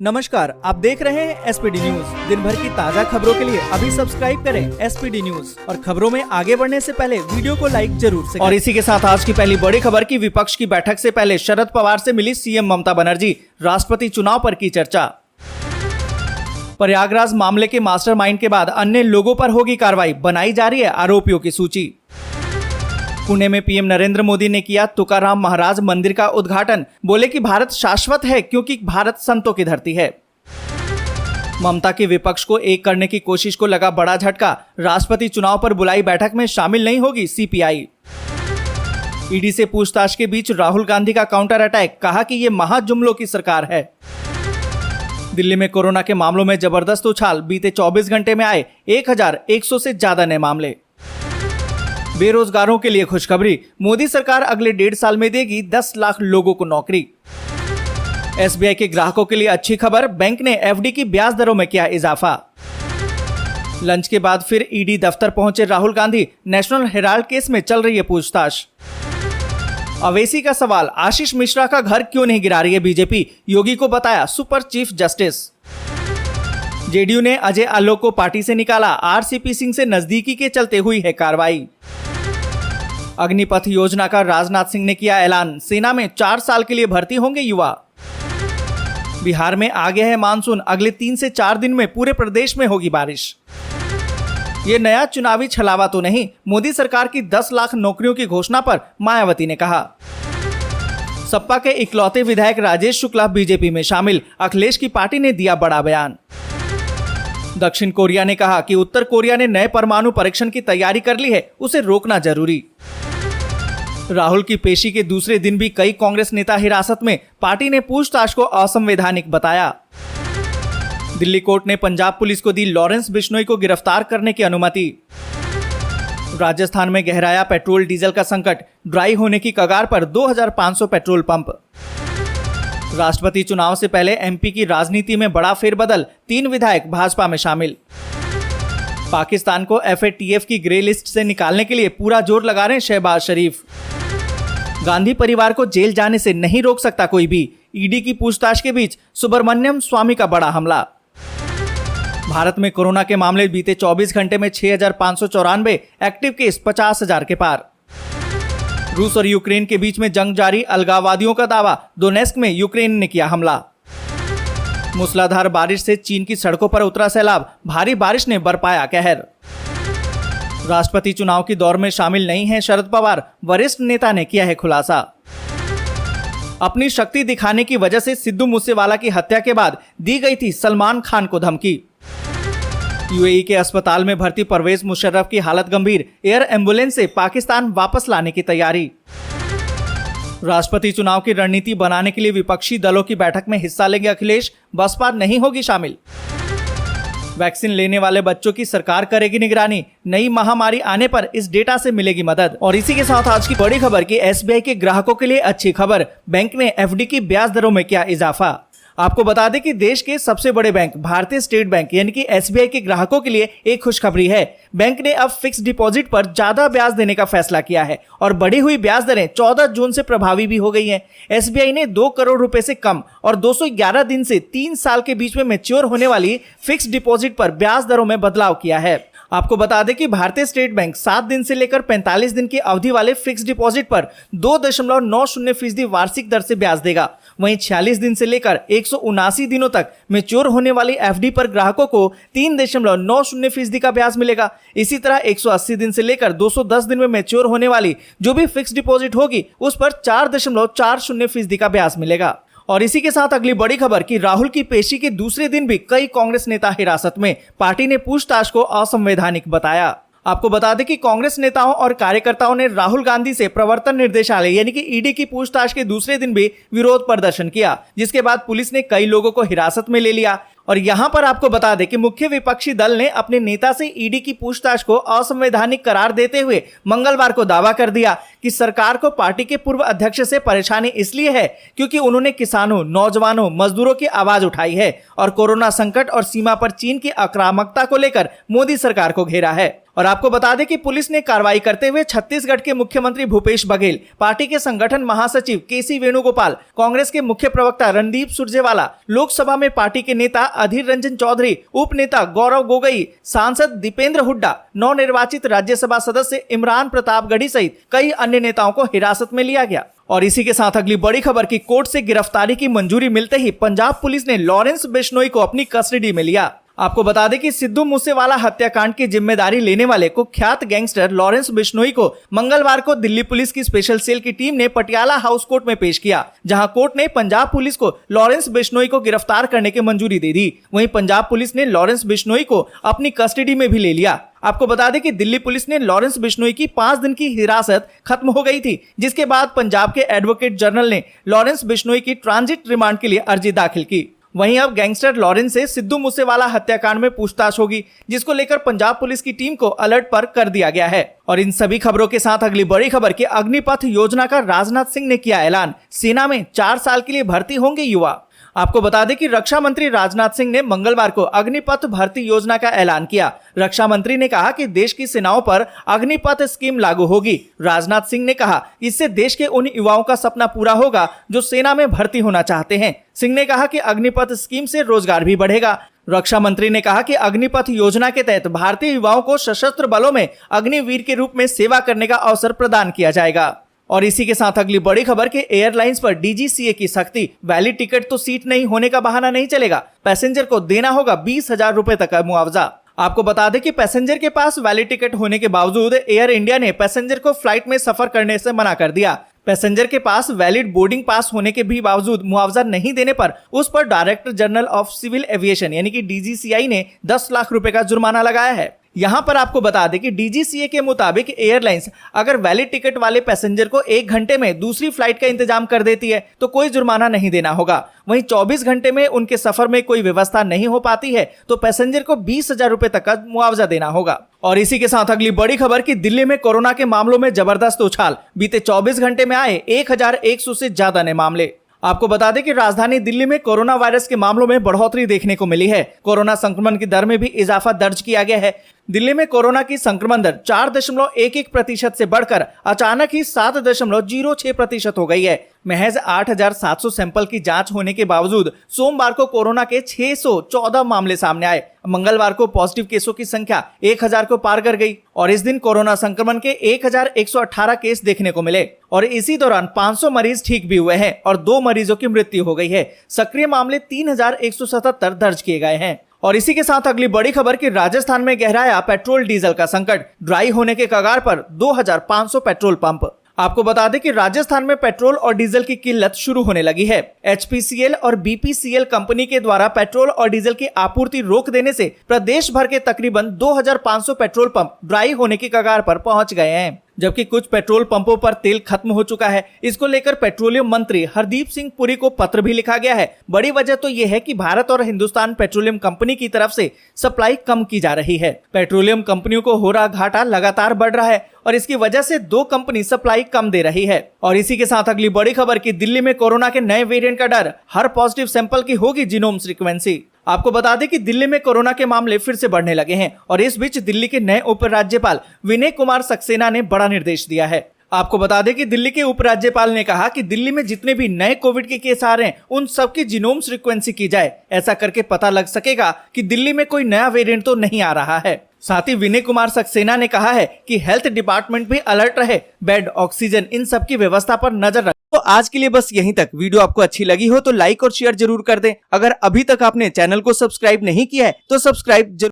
नमस्कार, आप देख रहे हैं एसपीडी न्यूज। दिन भर की ताज़ा खबरों के लिए अभी सब्सक्राइब करें एसपीडी न्यूज और खबरों में आगे बढ़ने से पहले वीडियो को लाइक जरूर से करें। और इसी के साथ आज की पहली बड़ी खबर की विपक्ष की बैठक से पहले शरद पवार से मिली सीएम ममता बनर्जी, राष्ट्रपति चुनाव पर की चर्चा। प्रयागराज मामले के मास्टरमाइंड के बाद अन्य लोगों पर होगी कार्रवाई, बनाई जा रही है आरोपियों की सूची। पुणे में पीएम नरेंद्र मोदी ने किया तुकाराम महाराज मंदिर का उद्घाटन, बोले कि भारत शाश्वत है क्योंकि भारत संतों की धरती है। ममता के विपक्ष को एक करने की कोशिश को लगा बड़ा झटका, राष्ट्रपति चुनाव पर बुलाई बैठक में शामिल नहीं होगी सीपीआई। ईडी से पूछताछ के बीच राहुल गांधी का काउंटर अटैक, कहा कि ये महाजुमलों की सरकार है। दिल्ली में कोरोना के मामलों में जबरदस्त उछाल, बीते 24 घंटे में आए 1100 से ज्यादा नए मामले। बेरोजगारों के लिए खुशखबरी, मोदी सरकार अगले 1.5 साल में देगी 10 लाख लोगों को नौकरी। एसबीआई के ग्राहकों के लिए अच्छी खबर, बैंक ने एफडी की ब्याज दरों में किया इजाफा। लंच के बाद फिर ईडी दफ्तर पहुंचे Rahul Gandhi, national Herald case में चल रही है पूछताछ। अवेसी का सवाल, आशीष मिश्रा का घर क्यों नहीं गिरा रही है बीजेपी, योगी को बताया सुपर चीफ जस्टिस। जेडीयू ने अजय आलोक को पार्टी से निकाला, आरसीपी सिंह से नजदीकी के चलते हुई है कार्रवाई। अग्निपथ योजना का राजनाथ सिंह ने किया ऐलान, सेना में 4 साल के लिए भर्ती होंगे युवा। बिहार में आ गया है मानसून, अगले 3 से 4 दिन में पूरे प्रदेश में होगी बारिश। ये नया चुनावी छलावा तो नहीं, मोदी सरकार की 10 लाख नौकरियों की घोषणा पर मायावती ने कहा। सपा के इकलौते विधायक राजेश शुक्ला बीजेपी में शामिल, अखिलेश की पार्टी ने दिया बड़ा बयान। दक्षिण कोरिया ने कहा कि उत्तर कोरिया ने नए परमाणु परीक्षण की तैयारी कर ली है, उसे रोकना जरूरी। राहुल की पेशी के दूसरे दिन भी कई कांग्रेस नेता हिरासत में, पार्टी ने पूछताछ को असंवैधानिक बताया। दिल्ली कोर्ट ने पंजाब पुलिस को दी लॉरेंस बिश्नोई को गिरफ्तार करने की अनुमति। राजस्थान में गहराया पेट्रोल डीजल का संकट, ड्राई होने की कगार पर 2500 पेट्रोल पंप। राष्ट्रपति चुनाव से पहले एमपी की राजनीति में बड़ा फेरबदल, 3 विधायक भाजपा में शामिल। पाकिस्तान को एफएटीएफ की ग्रे लिस्ट से निकालने के लिए पूरा जोर लगा रहे हैं शहबाज शरीफ। गांधी परिवार को जेल जाने से नहीं रोक सकता कोई भी, ईडी की पूछताछ के बीच सुब्रमण्यम स्वामी का बड़ा हमला। भारत में कोरोना के मामले बीते 24 घंटे में 6594, एक्टिव केस 50,000 के पार। रूस और यूक्रेन के बीच में जंग जारी, अलगाववादियों का दावा, डोनेस्क में यूक्रेन ने किया हमला। मूसलाधार बारिश से चीन की सड़कों पर उतरा सैलाब, भारी बारिश ने बरपाया कहर। राष्ट्रपति चुनाव की दौड़ में शामिल नहीं है शरद पवार, वरिष्ठ नेता ने किया है खुलासा। अपनी शक्ति दिखाने की वजह से सिद्धू मूसेवाला की हत्या के बाद दी गई थी सलमान खान को धमकी। यूएई के अस्पताल में भर्ती परवेज मुशर्रफ की हालत गंभीर, एयर एम्बुलेंस से पाकिस्तान वापस लाने की तैयारी। राष्ट्रपति चुनाव की रणनीति बनाने के लिए विपक्षी दलों की बैठक में हिस्सा लेंगे अखिलेश, बसपा नहीं होगी शामिल। वैक्सीन लेने वाले बच्चों की सरकार करेगी निगरानी, नई महामारी आने पर इस डेटा से मिलेगी मदद। और इसी के साथ आज की बड़ी खबर की एसबीआई के ग्राहकों के लिए अच्छी खबर, बैंक ने एफडी की ब्याज दरों में किया इजाफा। आपको बता दें कि देश के सबसे बड़े बैंक भारतीय स्टेट बैंक यानी कि एसबीआई के ग्राहकों के लिए एक खुशखबरी है। बैंक ने अब फिक्स डिपॉजिट पर ज्यादा ब्याज देने का फैसला किया है और बढ़ी हुई ब्याज दरें 14 जून से प्रभावी भी हो गई हैं। एसबीआई ने 2 करोड़ रुपए से कम और 211 दिन से 3 साल के बीच में मैच्योर होने वाली फिक्स डिपॉजिट पर ब्याज दरों में बदलाव किया है। आपको बता दें कि भारतीय स्टेट बैंक 7 दिन से लेकर 45 दिन की अवधि वाले फिक्स डिपॉजिट पर 2.90% वार्षिक दर से ब्याज देगा। वहीं 46 दिन से लेकर 179 दिनों तक मैच्योर होने वाली एफडी पर ग्राहकों को 3.90% का ब्याज मिलेगा। इसी तरह 180 दिन से लेकर 210 दिन में मैच्योर होने वाली जो भी फिक्स डिपॉजिट होगी उस पर 4.40% का ब्याज मिलेगा। और इसी के साथ अगली बड़ी खबर कि राहुल की पेशी के दूसरे दिन भी कई कांग्रेस नेता हिरासत में, पार्टी ने पूछताछ को असंवैधानिक बताया। आपको बता दें कि कांग्रेस नेताओं और कार्यकर्ताओं ने राहुल गांधी से प्रवर्तन निर्देशालय यानी कि ईडी की पूछताछ के दूसरे दिन भी विरोध प्रदर्शन किया, जिसके बाद पुलिस ने कई लोगों को हिरासत में ले लिया। और यहाँ पर आपको बता दें कि मुख्य विपक्षी दल ने अपने नेता से ईडी की पूछताछ को असंवैधानिक करार देते हुए मंगलवार को दावा कर दिया कि सरकार को पार्टी के पूर्व अध्यक्ष से परेशानी इसलिए है क्योंकि उन्होंने किसानों, नौजवानों, मजदूरों की आवाज उठाई है और कोरोना संकट और सीमा पर चीन की आक्रामकता को लेकर मोदी सरकार को घेरा है। और आपको बता दें कि पुलिस ने कार्रवाई करते हुए छत्तीसगढ़ के मुख्यमंत्री भूपेश बघेल, पार्टी के संगठन महासचिव केसी वेणुगोपाल, कांग्रेस के मुख्य प्रवक्ता रणदीप सुरजेवाला, लोकसभा में पार्टी के नेता अधीर रंजन चौधरी, उप नेता गौरव गोगोई, सांसद दीपेंद्र हुड्डा, नवनिर्वाचित राज्यसभा सदस्य इमरान प्रतापगढ़ी सहित कई अन्य नेताओं को हिरासत में लिया गया। और इसी के साथ अगली बड़ी खबर की कोर्ट से गिरफ्तारी की मंजूरी मिलते ही पंजाब पुलिस ने लॉरेंस बिश्नोई को अपनी कस्टडी में लिया। आपको बता दें कि सिद्धू मूसेवाला हत्याकांड की जिम्मेदारी लेने वाले कुख्यात गैंगस्टर लॉरेंस बिश्नोई को मंगलवार को दिल्ली पुलिस की स्पेशल सेल की टीम ने पटियाला हाउस कोर्ट में पेश किया, जहां कोर्ट ने पंजाब पुलिस को लॉरेंस बिश्नोई को गिरफ्तार करने की मंजूरी दे दी। वहीं पंजाब पुलिस ने लॉरेंस बिश्नोई को अपनी कस्टडी में भी ले लिया। आपको बता दें कि दिल्ली पुलिस ने लॉरेंस बिश्नोई की 5 दिन की हिरासत खत्म हो गई थी, जिसके बाद पंजाब के एडवोकेट जनरल ने लॉरेंस बिश्नोई की ट्रांजिट रिमांड के लिए अर्जी दाखिल की। वहीं अब गैंगस्टर लॉरेंस से सिद्धू मूसेवाला हत्याकांड में पूछताछ होगी, जिसको लेकर पंजाब पुलिस की टीम को अलर्ट पर कर दिया गया है। और इन सभी खबरों के साथ अगली बड़ी खबर की अग्निपथ योजना का राजनाथ सिंह ने किया ऐलान, सेना में 4 साल के लिए भर्ती होंगे युवा। आपको बता दें कि रक्षा मंत्री राजनाथ सिंह ने मंगलवार को अग्निपथ भर्ती योजना का ऐलान किया। रक्षा मंत्री ने कहा कि देश की सेनाओं पर अग्निपथ स्कीम लागू होगी। राजनाथ सिंह ने कहा इससे देश के उन युवाओं का सपना पूरा होगा जो सेना में भर्ती होना चाहते हैं। सिंह ने कहा कि अग्निपथ स्कीम से रोजगार भी बढ़ेगा। रक्षा मंत्री ने कहा कि अग्निपथ योजना के तहत भारतीय युवाओं को सशस्त्र बलों में अग्निवीर के रूप में सेवा करने का अवसर प्रदान किया जाएगा। और इसी के साथ अगली बड़ी खबर के एयरलाइंस पर डीजीसीए की सख्ती, वैलिड टिकट तो सीट नहीं होने का बहाना नहीं चलेगा, पैसेंजर को देना होगा 20,000 रुपए तक का मुआवजा। आपको बता दें कि पैसेंजर के पास वैलिड टिकट होने के बावजूद एयर इंडिया ने पैसेंजर को फ्लाइट में सफर करने से मना कर दिया। पैसेंजर के पास वैलिड बोर्डिंग पास होने के भी बावजूद मुआवजा नहीं देने पर उस पर director general of civil aviation यानी कि डीजीसीआई ने 10 लाख रुपए का जुर्माना लगाया है। यहाँ पर आपको बता दें कि डीजीसीए के मुताबिक एयरलाइंस अगर वैलिड टिकट वाले पैसेंजर को 1 घंटे में दूसरी फ्लाइट का इंतजाम कर देती है तो कोई जुर्माना नहीं देना होगा। वहीं 24 घंटे में उनके सफर में कोई व्यवस्था नहीं हो पाती है तो पैसेंजर को 20,000 रुपए तक का मुआवजा देना होगा। और इसी के साथ अगली बड़ी खबर कि दिल्ली में कोरोना के मामलों में जबरदस्त उछाल, बीते 24 घंटे में आए 1100 से ज्यादा नए मामले। आपको बता दें कि राजधानी दिल्ली में कोरोना वायरस के मामलों में बढ़ोतरी देखने को मिली है। कोरोना संक्रमण की दर में भी इजाफा दर्ज किया गया है। दिल्ली में कोरोना की संक्रमण दर 4.11% से बढ़कर अचानक ही 7.06% हो गई है। महज 8,700 सैंपल की जांच होने के बावजूद सोमवार को कोरोना के 614 मामले सामने आए। मंगलवार को पॉजिटिव केसों की संख्या 1,000 को पार कर गई और इस दिन कोरोना संक्रमण के 1,118 केस देखने को मिले और इसी दौरान 500 मरीज ठीक भी हुए हैं और 2 मरीजों की मृत्यु हो गई है। सक्रिय मामले 3,177 दर्ज किए गए हैं। और इसी के साथ अगली बड़ी खबर कि राजस्थान में गहराया पेट्रोल डीजल का संकट, ड्राई होने के कगार पर 2,500 पेट्रोल पंप। आपको बता दें कि राजस्थान में पेट्रोल और डीजल की किल्लत शुरू होने लगी है। एचपीसीएल और बीपीसीएल कंपनी के द्वारा पेट्रोल और डीजल की आपूर्ति रोक देने से प्रदेश भर के तकरीबन 2,500 पेट्रोल पंप ड्राई होने की कगार पर पहुंच गए हैं, जबकि कुछ पेट्रोल पंपों पर तेल खत्म हो चुका है। इसको लेकर पेट्रोलियम मंत्री हरदीप सिंह पुरी को पत्र भी लिखा गया है। बड़ी वजह तो यह है कि भारत और हिंदुस्तान पेट्रोलियम कंपनी की तरफ से सप्लाई कम की जा रही है। पेट्रोलियम कंपनियों को हो रहा घाटा लगातार बढ़ रहा है और इसकी वजह से 2 कंपनी सप्लाई कम दे रही है। और इसी के साथ अगली बड़ी खबर की दिल्ली में कोरोना के नए वेरिएंट का डर, हर पॉजिटिव सैंपल की होगी जीनोम सीक्वेंसी। आपको बता दें कि दिल्ली में कोरोना के मामले फिर से बढ़ने लगे हैं और इस बीच दिल्ली के नए उपराज्यपाल विनय कुमार सक्सेना ने बड़ा निर्देश दिया है। आपको बता दें कि दिल्ली के उपराज्यपाल ने कहा कि दिल्ली में जितने भी नए कोविड के केस आ रहे हैं उन सबकी जीनोम सीक्वेंसी की जाए। ऐसा करके पता लग सकेगा कि दिल्ली में कोई नया वेरिएंट तो नहीं आ रहा है। साथ ही विनय कुमार सक्सेना ने कहा है कि हेल्थ डिपार्टमेंट भी अलर्ट रहे, बेड, ऑक्सीजन, इन सब की व्यवस्था पर नजर रखे। तो आज के लिए बस यहीं तक। वीडियो आपको अच्छी लगी हो तो लाइक और शेयर जरूर कर दें। अगर अभी तक आपने चैनल को सब्सक्राइब नहीं किया है तो सब्सक्राइब जरूर